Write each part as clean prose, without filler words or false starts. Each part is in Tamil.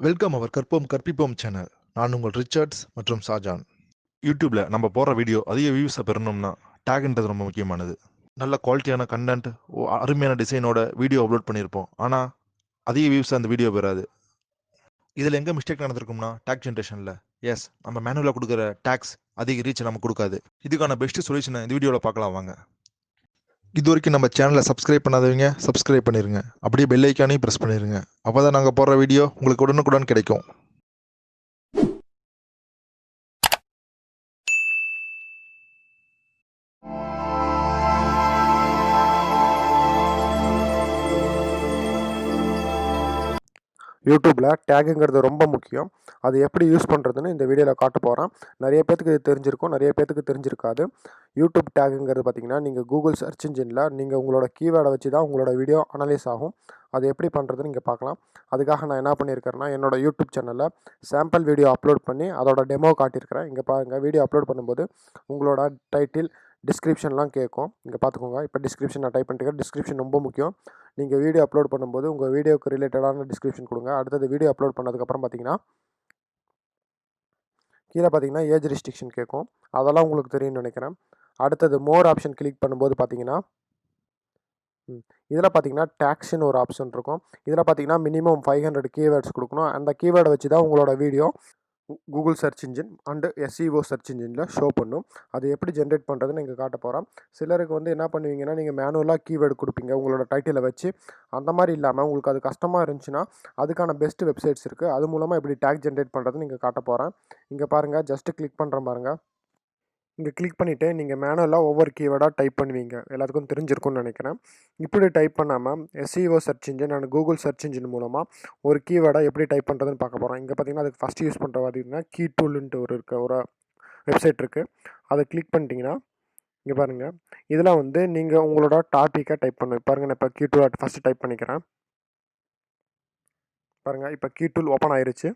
வெல்கம் அவர் கற்போம் கற்பிப்போம் சேனல். நான் உங்கள் ரிச்சர்ட்ஸ் மற்றும் ஷாஜான். யூடியூப்ல நம்ம போடுற வீடியோ அதிக வியூஸை பெறணும்னா டேக்ன்றது ரொம்ப முக்கியமானது. நல்ல குவாலிட்டியான கண்டென்ட், அருமையான டிசைனோட வீடியோ அப்லோட் பண்ணியிருப்போம். ஆனால் அதிக வியூஸ் அந்த வீடியோ பெறாது. இதில் எங்கே மிஸ்டேக் நடந்திருக்கும்னா டேக் ஜென்ரேஷனில். எஸ், நம்ம மேனுவலாக கொடுக்குற டேக்ஸ் அதிக ரீச் நமக்கு கொடுக்காது. இதுக்கான பெஸ்ட் சொல்யூஷனை இந்த வீடியோவில் பார்க்கலாம் வாங்க. இது வரைக்கும் நம்ம சேனலை சப்ஸ்கிரைப் பண்ணாதவங்க சப்ஸ்கிரைப் பண்ணிருங்க. அப்படியே பெல் ஐக்கானையும் ப்ரெஸ் பண்ணிருங்க. அப்போ தான் நாங்கள் போடுற வீடியோ உங்களுக்கு உடனுக்குடன் கிடைக்கும். யூடியூப்பில் டேகுங்கிறது ரொம்ப முக்கியம். அது எப்படி யூஸ் பண்ணுறதுன்னு இந்த வீடியோவில் காட்ட போகிறேன். நிறைய பேத்துக்கு இது தெரிஞ்சிருக்கும், நிறைய பேத்துக்கு தெரிஞ்சிருக்காது. யூடியூப் டேகுங்கிறது பார்த்திங்கன்னா, நீங்கள் கூகுள் சர்ச் இன்ஜினில் நீங்கள் உங்களோட கீவேர்டை வச்சு தான் உங்களோட வீடியோ அனலைஸ் ஆகும். அது எப்படி பண்ணுறதுன்னு இங்கே பார்க்கலாம். அதுக்காக நான் என்ன பண்ணியிருக்கிறேன்னா, என்னோடய யூடியூப் சேனலில் சாம்பிள் வீடியோ அப்லோட் பண்ணி அதோட டெமோ காட்டியிருக்கிறேன். இங்கே பாருங்கள், வீடியோ அப்லோட் பண்ணும்போது உங்களோட டைட்டில், டிஸ்கிரிப்ஷன்லாம் கேட்கும். இங்கே பார்த்துக்கோங்க. இப்போ டிஸ்கிரிப்ஷன் நான் டைப் பண்ணிட்டு, டிஸ்கிரிப்ஷன் ரொம்ப முக்கியம். நீங்கள் வீடியோ அப்லோட் பண்ணும்போது உங்கள் வீடியோக்கு ரிலேட்டடான டிஸ்கிரிப்ஷன் கொடுங்க. அடுத்தது வீடியோ அப்லோட் பண்ணதுக்கப்புறம் பார்த்தீங்கன்னா, கீழே பார்த்தீங்கன்னா ஏஜ் ரெஸ்ட்ரிக்ஷன் கேட்கும். அதெல்லாம் உங்களுக்கு தெரியும்னு நினைக்கிறேன். அடுத்தது மோர் ஆப்ஷன் கிளிக் பண்ணும்போது பார்த்தீங்கன்னா, இதில் பார்த்தீங்கன்னா டேக்ஸ்னு ஒரு ஆப்ஷன் இருக்கும். இதில் பார்த்தீங்கன்னா மினிமம் 500 கீவேர்ட்ஸ் கொடுக்கணும். அந்த கீவேர்டை வச்சு தான் உங்களோட video Google search engine and SEO search இன்ஜினில் ஷோ பண்ணும். அது எப்படி ஜென்ரேட் பண்ணுறதுன்னு இங்கே காட்ட போகிறோம். சிலருக்கு வந்து என்ன பண்ணுவீங்கன்னா, நீங்கள் மேனுவலாக கீவேர்டு கொடுப்பீங்க உங்களோட டைட்டிலை வச்சு. அந்த மாதிரி இல்லாமல் உங்களுக்கு அது கஷ்டமாக இருந்துச்சுன்னா அதுக்கான பெஸ்ட் வெப்சைட்ஸ் இருக்குது. அது மூலமாக எப்படி டேக் ஜென்ரேட் பண்ணுறதுன்னு இங்கே காட்ட போகிறேன். இங்கே பாருங்கள், ஜஸ்ட்டு கிளிக் பண்ணுறேன் பாருங்கள். இங்கே கிளிக் பண்ணிவிட்டு நீங்கள் மேனுவலாக ஒவ்வொரு கீவேர்டாக டைப் பண்ணுவீங்க. எல்லாத்துக்கும் தெரிஞ்சிருக்கும்னு நினைக்கிறேன். இப்படி டைப் பண்ணாமல் SEO search engine and Google search engine மூலமாக ஒரு கீவேர்டை எப்படி டைப் பண்ணுறதுன்னு பார்க்க போகிறோம். இங்கே பார்த்தீங்கன்னா அதுக்கு ஃபஸ்ட்டு யூஸ் பண்ணுற பார்த்தீங்கன்னா கீ டூல்ன்ட்டு ஒரு வெப்சைட் இருக்குது. அதை கிளிக் பண்ணிட்டீங்கன்னா இங்கே பாருங்கள், இதில் வந்து நீங்கள் உங்களோட டாப்பிக்கை டைப் பண்ணணும். பாருங்கள், நான் இப்போ கீ டூல் ஃபஸ்ட்டு டைப் பண்ணிக்கிறேன். பாருங்கள், இப்போ கீ டூல் ஓப்பன் ஆயிருச்சு.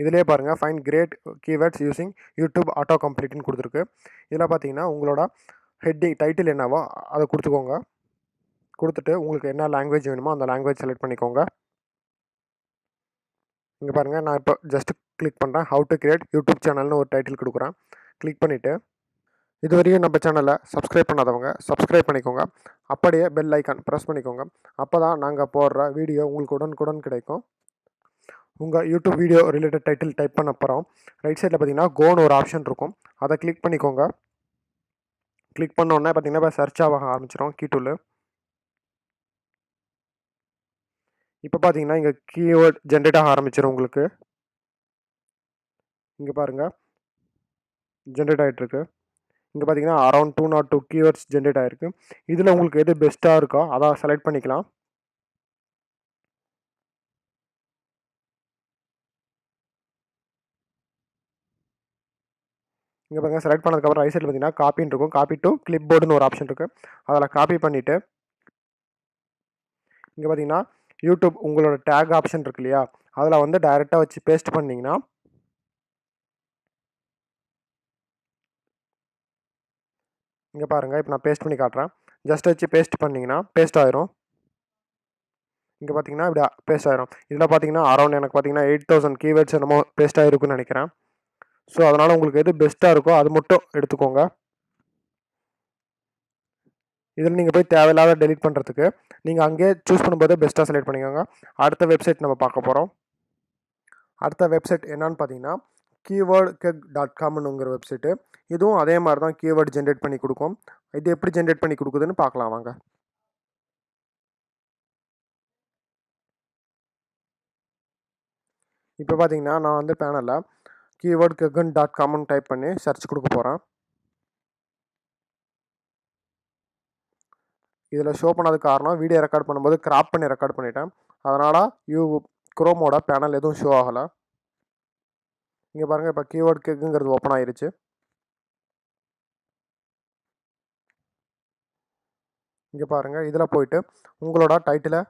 இதிலே பாருங்கள், find great keywords using YouTube auto கம்ப்ளீட்னு கொடுத்துருக்கு. இதில் பார்த்தீங்கன்னா உங்களோட ஹெட்டிங் டைட்டில் என்னவோ அதை கொடுத்துக்கோங்க. கொடுத்துட்டு உங்களுக்கு என்ன லாங்குவேஜ் வேணுமோ அந்த லாங்குவேஜ் செலக்ட் பண்ணிக்கோங்க. இங்கே பாருங்கள், நான் இப்போ ஜஸ்ட்டு கிளிக் பண்ணுறேன். ஹவு டு கிரியேட் யூடியூப் சேனல்னு ஒரு டைட்டில் கொடுக்குறேன். கிளிக் பண்ணிவிட்டு இதுவரையும் நம்ம சேனலை சப்ஸ்கிரைப் பண்ணாதவங்க சப்ஸ்கிரைப் பண்ணிக்கோங்க. அப்படியே பெல் ஐக்கான் ப்ரெஸ் பண்ணிக்கோங்க. அப்போ தான் நாங்கள் போடுற வீடியோ உங்களுக்கு உடனுக்குடன் கிடைக்கும். உங்கள் YouTube video related title type பண்ண அப்புறம் ரைட் சைடில் பார்த்தீங்கன்னா கோன்னு ஒரு ஆப்ஷன் இருக்கும். அதை கிளிக் பண்ணிக்கோங்க. கிளிக் பண்ணோன்னே பார்த்தீங்கன்னா இப்போ சர்ச் ஆக ஆரம்பிச்சிடும் கீ டூலு. இப்போ பார்த்தீங்கன்னா இங்கே கீவேர்ட் ஜென்ரேட் ஆக ஆரம்பிச்சிடும் உங்களுக்கு. இங்கே பாருங்கள், ஜென்ரேட் ஆகிட்டுருக்கு. இங்கே பார்த்தீங்கன்னா அரௌண்ட் 202 கீவேர்ட்ஸ் ஜென்ரேட் ஆகிருக்கு. இதில் உங்களுக்கு எது பெஸ்ட்டாக இருக்கோ அதை செலக்ட் பண்ணிக்கலாம். இங்கே பாருங்கள், செலக்ட் பண்ணதுக்கப்புறம் ரைட் சைடில் பார்த்தீங்கன்னா காப்பின்னு இருக்கும். காப்பி டு கிளிப் போர்டுன்னு ஒரு ஆப்ஷன் இருக்குது. அதில் காப்பி பண்ணிவிட்டு இங்கே பார்த்தீங்கன்னா யூடியூப் உங்களோட டேக் ஆப்ஷன் இருக்கு இல்லையா, அதில் வந்து டைரெக்டாக வச்சு பேஸ்ட் பண்ணிங்கன்னா இங்கே பாருங்கள், இப்போ நான் பேஸ்ட் பண்ணி காட்டுறேன். ஜஸ்ட் வச்சு பேஸ்ட் பண்ணிங்கன்னா பேஸ்ட் ஆயிரும். இங்கே பார்த்தீங்கன்னா இப்படி பேஸ்ட் ஆயிரும். இதில் பார்த்தீங்கன்னா அரௌண்ட் எனக்கு பார்த்தீங்கன்னா 8000 கீவேர்ட்ஸ் என்னமோ பேஸ்ட் ஆகிருக்குன்னு நினைக்கிறேன். ஸோ அதனால் உங்களுக்கு எது பெஸ்ட்டாக இருக்கோ அது மட்டும் எடுத்துக்கோங்க. இதில் நீங்கள் போய் தேவையில்லாத டெலிட் பண்ணுறதுக்கு நீங்கள் அங்கேயே சூஸ் பண்ணும்போது பெஸ்ட்டாக செலக்ட் பண்ணிக்கோங்க. அடுத்த வெப்சைட் நம்ம பார்க்க போகிறோம். அடுத்த வெப்சைட் என்னன்னு பார்த்தீங்கன்னா keywordkeg.comங்கிற வெப்சைட்டு. இதுவும் அதே மாதிரி தான் கீவேர்டு ஜென்ரேட் பண்ணி கொடுக்கும். இது எப்படி ஜென்ரேட் பண்ணி கொடுக்குதுன்னு பார்க்கலாம் வாங்க. இப்போ பார்த்தீங்கன்னா நான் வந்து பேனலில் keywordkeg.comன்னு டைப் பண்ணி சர்ச் கொடுக்க போகிறேன். இதில் ஷோ பண்ணதுக்கு காரணம் வீடியோ ரெக்கார்ட் பண்ணும்போது கிராப் பண்ணி ரெக்கார்ட் பண்ணிட்டேன். அதனால் குரோமோட பேனல் எதுவும் ஷோ ஆகலை. இங்கே பாருங்கள், இப்போ கீவேர்ட் கேக்குங்கிறது ஓப்பன் ஆயிருச்சு. இங்கே பாருங்கள், இதில் போயிட்டு உங்களோட டைட்டிலை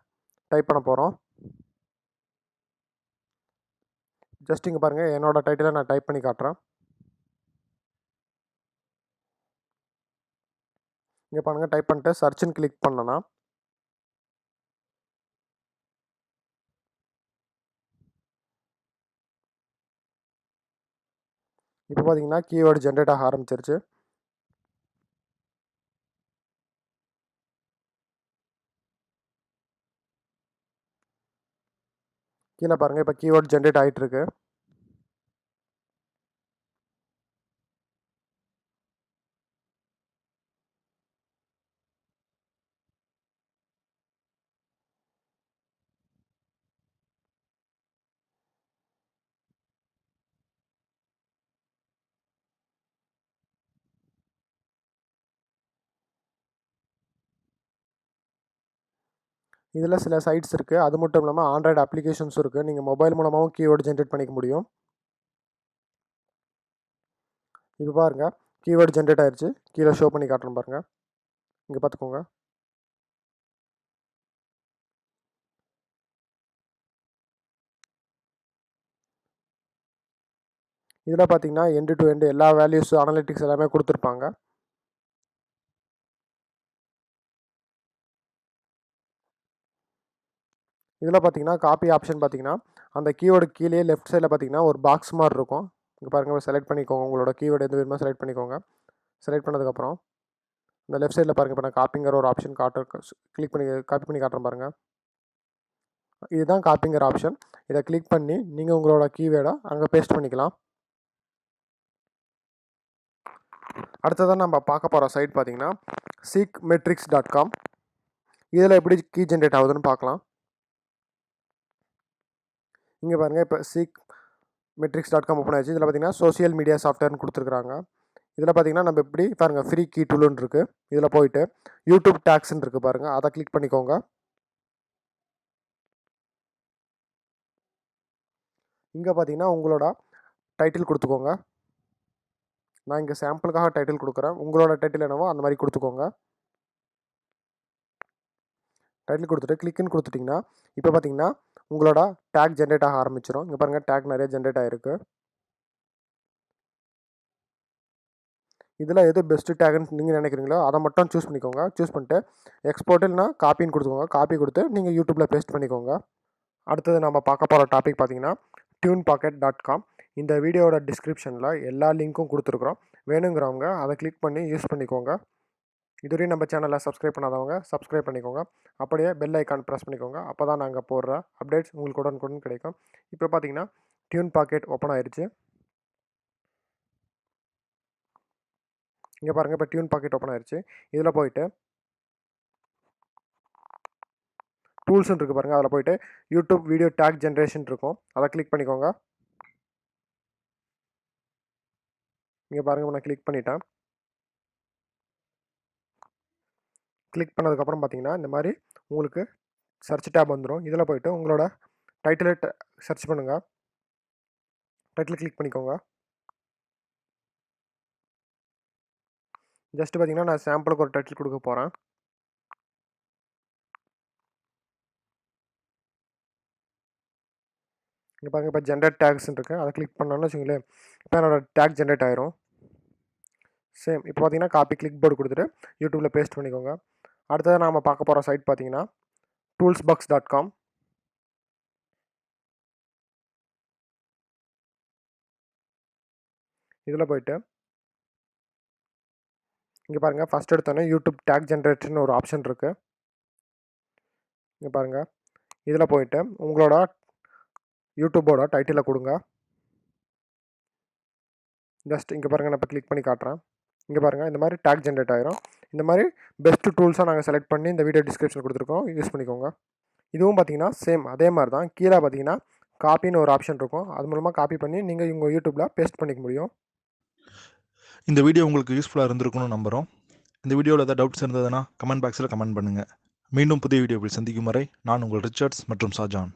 டைப் பண்ண போகிறோம். ஜஸ்ட் இங்கே பாருங்கள், என்னோடய டைட்டிலை நான் டைப் பண்ணி காட்டுறேன். இங்கே பாருங்கள், டைப் பண்ணிட்டு சர்ச்சுன்னு கிளிக் பண்ணேன்னா இப்போ பார்த்தீங்கன்னா கீவேர்டு ஜென்ரேட் ஆக ஆரம்பிச்சிருச்சு. கீழே பாருங்கள், இப்போ கீவேர்டு ஜென்ரேட் ஆகிட்டு இருக்கு. இதில் சில சைட்ஸ் இருக்குது. அது மட்டும் இல்லாமல் ஆண்ட்ராய்டு அப்ளிகேஷன்ஸும் இருக்குது. நீங்கள் மொபைல் மூலமாகவும் கீவேர்டு ஜென்ரேட் பண்ணிக்க முடியும். இப்போ பாருங்கள், கீவேர்டு ஜென்ரேட் ஆயிடுச்சு. கீழே ஷோ பண்ணி காட்டுறேன் பாருங்கள். இங்கே பார்த்துக்கோங்க. இதில் பார்த்தீங்கன்னா எண்டு டு எண்டு எல்லா வேல்யூஸு அனலிட்டிக்ஸ் எல்லாமே கொடுத்துருப்பாங்க. இதில் பார்த்தீங்கன்னா காப்பி ஆப்ஷன் பார்த்தீங்கன்னா அந்த கீவேர்டு கீழே லெஃப்ட் சைடில் பார்த்தீங்கன்னா ஒரு பாக்ஸ் மாதிரி இருக்கும். இங்கே பாருங்கள், செலக்ட் பண்ணிக்கோங்க. உங்களோட கீவேர்டு எது வேணுமோ செலக்ட் பண்ணிக்கோங்க. செலக்ட் பண்ணதுக்கப்புறம் இந்த லெஃப்ட் சைடில் பாருங்கள், இப்போ நான் காப்பிங்கிற ஒரு ஆப்ஷன் கிளிக் பண்ணி காப்பி பண்ணி காட்டுறேன் பாருங்கள். இதுதான் காப்பிங்கிற ஆப்ஷன். இதை கிளிக் பண்ணி நீங்கள் உங்களோட கீவேர்டை அங்கே பேஸ்ட் பண்ணிக்கலாம். அடுத்ததான் நம்ம பார்க்க போகிற சைட் பார்த்தீங்கன்னா seekmetrics.com. இதில் எப்படி கீ ஜென்ரேட் ஆகுதுன்னு பார்க்கலாம். இங்கே பாருங்கள், இப்போ seekmetrics.com ஓப்பன் ஆயிடுச்சு. இதில் பார்த்தீங்கன்னா சோஷியல் மீடியா சாஃப்ட்வேர்னு கொடுத்துருக்குறாங்க. இதில் பார்த்தீங்கன்னா நம்ம எப்படி பாருங்கள், ஃப்ரீ கீ டூலுன்னு இருக்குது. இதில் போயிட்டு யூடியூப் டேக்ஸ்ன்னு இருக்குது பாருங்கள், அதை கிளிக் பண்ணிக்கோங்க. இங்கே பார்த்தீங்கன்னா உங்களோட டைட்டில் கொடுத்துக்கோங்க. நான் இங்கே சாம்பிளுக்காக டைட்டில் கொடுக்குறேன். உங்களோட டைட்டில் என்னவோ அந்த மாதிரி கொடுத்துக்கோங்க. டைட்டில் கொடுத்துட்டு கிளிக்குன்னு கொடுத்துட்டிங்கன்னா இப்போ பார்த்தீங்கன்னா உங்களோட டேக் ஜென்ரேட் ஆக ஆரம்பிச்சிடும். இங்கே பாருங்கள், டேக் நிறைய ஜென்ரேட் ஆகிருக்கு. இதில் எது பெஸ்ட்டு டேக்னு நீங்கள் நினைக்கிறீங்களோ அதை மட்டும் சூஸ் பண்ணிக்கோங்க. சூஸ் பண்ணிட்டு எக்ஸ்போர்ட் இல்லைனா காப்பின்னு கொடுத்துக்கோங்க. காப்பி கொடுத்து நீங்கள் யூடியூப்பில் பேஸ்ட் பண்ணிக்கோங்க. அடுத்தது நம்ம பார்க்க போகிற டாபிக் பார்த்தீங்கன்னா tunepocket.com. இந்த வீடியோட டிஸ்கிரிப்ஷனில் எல்லா லிங்க்கும் கொடுத்துருக்குறோம். வேணுங்கிறவங்க அதை கிளிக் பண்ணி யூஸ் பண்ணிக்கோங்க. இதுவரையும் நம்ம சேனலை சப்ஸ்கிரைப் பண்ணாதவங்க சப்ஸ்கிரைப் பண்ணிக்கோங்க. அப்படியே பெல் ஐக்கான் ப்ரெஸ் பண்ணிக்கோங்க. அப்போ தான் நாங்கள் போடுற அப்டேட்ஸ் உங்களுக்கு உடனுக்குடன் கிடைக்கும். இப்போ பார்த்தீங்கன்னா டியூன் பாக்கெட் ஓப்பன் ஆயிடுச்சு. இங்கே பாருங்கள், இப்போ டியூன் பாக்கெட் ஓப்பன் ஆயிடுச்சு. இதில் போயிட்டு டூல்ஸ்ன்னு இருக்குது பாருங்கள், அதில் போயிட்டு யூடியூப் வீடியோ டேக் ஜென்ரேஷன் இருக்கும். அதை கிளிக் பண்ணிக்கோங்க. இங்கே பாருங்கள், நான் கிளிக் பண்ணிட்டேன். கிளிக் பண்ணதுக்கப்புறம் பார்த்தீங்கன்னா இந்த மாதிரி உங்களுக்கு சர்ச் டேப் வந்துடும். இதில் போயிட்டு உங்களோட டைட்டிலை சர்ச் பண்ணுங்கள். டைட்டில் கிளிக் பண்ணிக்கோங்க. ஜஸ்ட் பார்த்தீங்கன்னா நான் சாம்பிளுக்கு ஒரு டைட்டில் கொடுக்க போகிறேன். இங்கே பாருங்கள், இப்போ ஜென்ரேட் டேக்ஸ்ன்னு இருக்குது. அதை கிளிக் பண்ணோன்னு வச்சுங்களேன், இப்போ என்னோடய டேக் ஜென்ரேட் ஆயிரும். சேம் இப்போ பார்த்தீங்கன்னா காப்பி கிளிக் போர்டு கொடுத்துட்டு யூடியூப்பில் பேஸ்ட் பண்ணிக்கோங்க. அடுத்தது நாம் பார்க்க போகிற சைட் பார்த்தீங்கன்னா toolsbox.com. இதில் போயிட்டு இங்கே பாருங்கள், ஃபஸ்ட் எடுத்தோன்னே யூடியூப் டேக் ஜென்ரேஷன் ஒரு ஆப்ஷன் இருக்குது. இங்கே பாருங்கள், இதில் போயிட்டு உங்களோட யூடியூப்போட டைட்டிலை கொடுங்க. ஜஸ்ட் இங்கே பாருங்கள், நான் இப்போ கிளிக் பண்ணி காட்டுறேன். இங்கே பாருங்கள், இந்த மாதிரி டேக் ஜென்ரேட் ஆயிரும். இந்த மாதிரி பெஸ்ட்டு டூல்ஸாக நாங்கள் செலக்ட் பண்ணி இந்த வீடியோ டிஸ்கிரிப்ஷன் கொடுத்துருக்கோம், யூஸ் பண்ணிக்கோங்க. இதுவும் பார்த்தீங்கன்னா சேம் அதே மாதிரி தான். கீழே பார்த்தீங்கன்னா காப்பின்னு ஒரு ஆப்ஷன் இருக்கும். அது மூலமாக காப்பி பண்ணி நீங்கள் உங்கள் யூடியூப்பில் பேஸ்ட் பண்ணிக்க முடியும். இந்த வீடியோ உங்களுக்கு யூஸ்ஃபுல்லாக இருந்திருக்கும்னு நம்புகிறோம். இந்த வீடியோவில் ஏதாவது டவுட்ஸ் இருந்ததுன்னா கமெண்ட் பாக்ஸில் கமெண்ட் பண்ணுங்கள். மீண்டும் புதிய வீடியோவில் சந்திக்கும் வரை நான் உங்கள் ரிச்சர்ட்ஸ் மற்றும் ஷாஜான்.